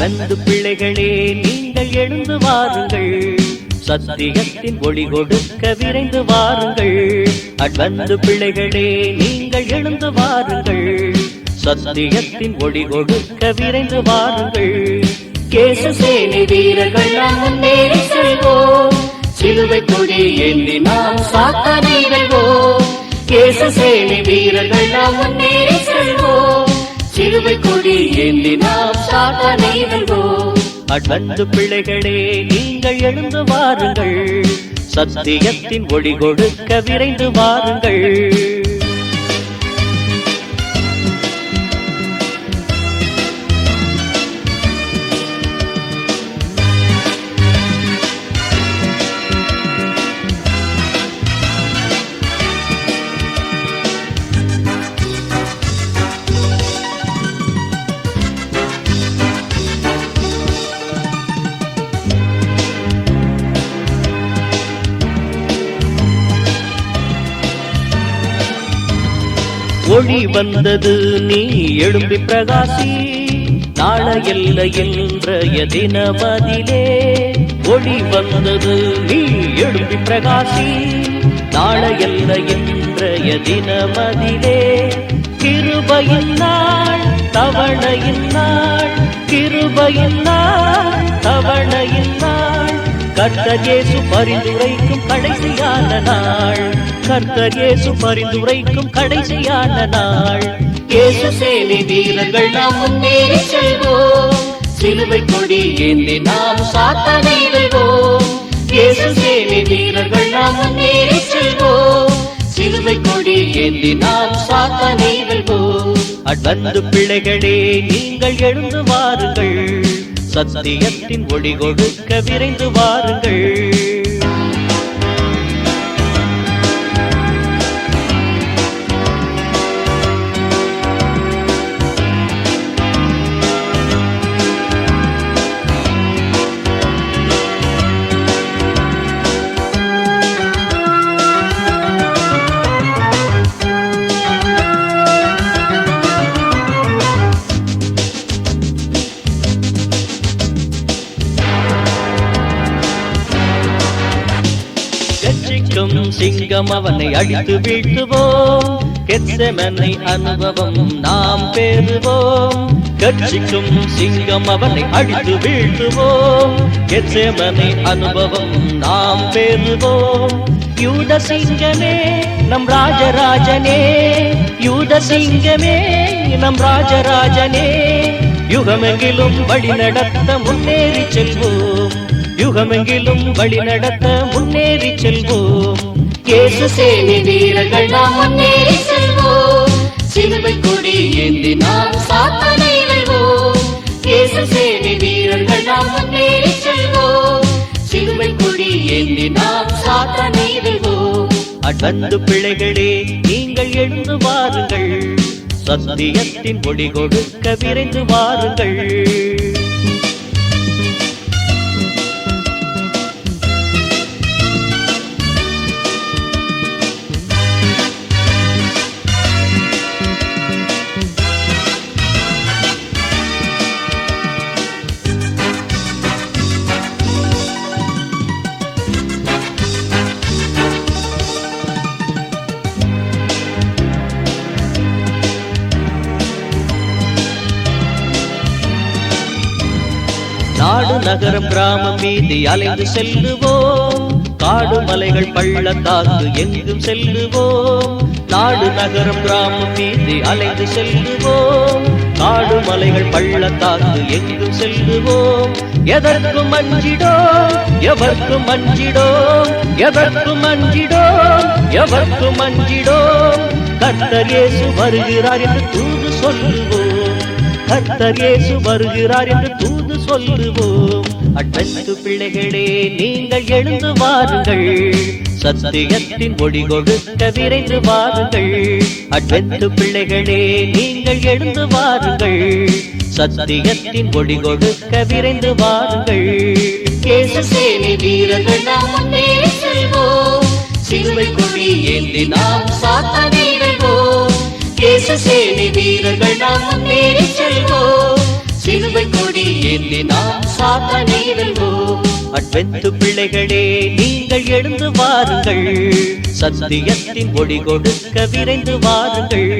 Advent பிள்ளைகளே நீங்கள் எழுந்து வாருங்கள், சத்தியத்தின் ஒளி கொடுக்க விரைந்து வாருங்கள். அட்வென்ட் பிள்ளைகளே நீங்கள் எழுந்து வாருங்கள், சத்தியத்தின் ஒளி கொடுக்க விரைந்து வாருங்கள். கேசு சேனை வீரர்கள் நாம் முன்னேறி செல்வோம், சிலுவை கொடி ஏந்தி நாம் சாத்தானை வெல்வோம். கேசு சேனை வீரர்கள் நாம் முன்னேறி செல்வோம், சிலுவை கொடி ஏந்தி நாம் சாத்தானை வெல்வோம். அட்வென்ட் பிள்ளைகளே நீங்கள் எழுந்து வாருங்கள், சத்தியத்தின் ஒளி கொடுக்க விரைந்து வாருங்கள். ஒளி வந்தது நீ எழும்பி பிரகாசி, நாளையல்ல இன்றைய தினமதிலே. ஒளி வந்தது நீ எழும்பி பிரகாசி, நாளையல்ல இன்றைய தினமதிலே. கிருபையின் நாள் தவணையின் நாள், கிருபையின் நாள் தவணையின் நாள், கர்த்தர் இயேசு பரிந்துரைக்கும் கடைசியான நாள், கர்த்தர் இயேசு பரிந்துரைக்கும் கடைசியான நாள். இயேசு சேனை வீரர்கள் நாம் முன்னேறி செல்வோம், சிலுவை கொடி ஏந்தி நாம் சாத்தானை வெல்வோம். இயேசு சேனை வீரர்கள் நாம் முன்னேறி செல்வோம், சிலுவை கொடி ஏந்தி நாம் சாத்தானை வெல்வோம். அட்வென்ட் பிள்ளைகளே நீங்கள் எழுந்து வாருங்கள், சத்தியத்தின் ஒளி கொடுக்க விரைந்து வாருங்கள். சிங்கம் அவனை அடித்து வீழ்த்துவோம், கெத்செமனை அனுபவம் நாம் பெறுவோம். கட்சிக்கும் சிங்கம் அவனை அடித்து வீழ்த்துவோம், கெத்செமனை அனுபவம் நாம் பெறுவோம். யூத சிங்கமே நம் ராஜராஜனே, யூத சிங்கமே நம் ராஜராஜனே, யுகமெங்கிலும் வழி நடத்த முன்னேறி செல்வோம், யுகமெங்கிலும் வழி நடத்த முன்னேறி செல்வோம். இயேசு சேனை வீரர்கள் நாம் முன்னேறி செல்வோம், சிலுவை கொடி ஏந்தி நாம் சாத்தானை வெல்வோம். இயேசு சேனை வீரர்கள் நாம் முன்னேறி செல்வோம், சிலுவை கொடி ஏந்தி நாம் சாத்தானை வெல்வோம். அட்வென்ட் பிள்ளைகளே நீங்கள் எழுந்து வாருங்கள், சத்தியத்தின் ஒளி கொடுக்க விரைந்து வாருங்கள். நாடு நகரம் கிராமம் மீதி அலைந்து செல்லுவோம், காடு மலைகள் பள்ளத்தாக்கு எங்கும் செல்லுவோம். நாடு நகரம் கிராமம் மீதி அலைந்து செல்லுவோம், காடு மலைகள் பள்ளத்தாக்கு எங்கும் செல்லுவோம். எதற்கும் அஞ்சிடோம், எவர்க்கும் அஞ்சிடோம், எதற்கும் அஞ்சிடோம், எவர்க்கும் அஞ்சிடோம். கர்த்தர் இயேசு வருகிறார் என்று தூது சொல்லுவோம், கர்த்தர் இயேசு வருகிறார் என்று தூது சொல்லுவோம். அட்வென்ட் பிள்ளைகளே நீங்கள் எழுந்து வாருங்கள், சத்தியத்தின் ஒளி கொடுக்க விரைந்து வாருங்கள். அட்வென்ட் பிள்ளைகளே நீங்கள் எழுந்து வாருங்கள், சத்தியத்தின் ஒளி கொடுக்க விரைந்து வாருங்கள். இயேசு சேனை வீரர்கள் நாம் முன்னேறி செல்வோம், சிலுவை கொடி ஏந்தி நாம் சாத்தானை வெல்வோம். இயேசு சேனை வீரர்கள் நாம் முன்னேறி செல்வோம், சிலுவை கொடி ஏந்தி நாம் சாத்தானை வெல்வோம். அட்வென்து பிள்ளைகளே நீங்கள் எழுந்து வாருங்கள், சத்தியத்தின் ஒளி கொடுக்க விரைந்து வாருங்கள்.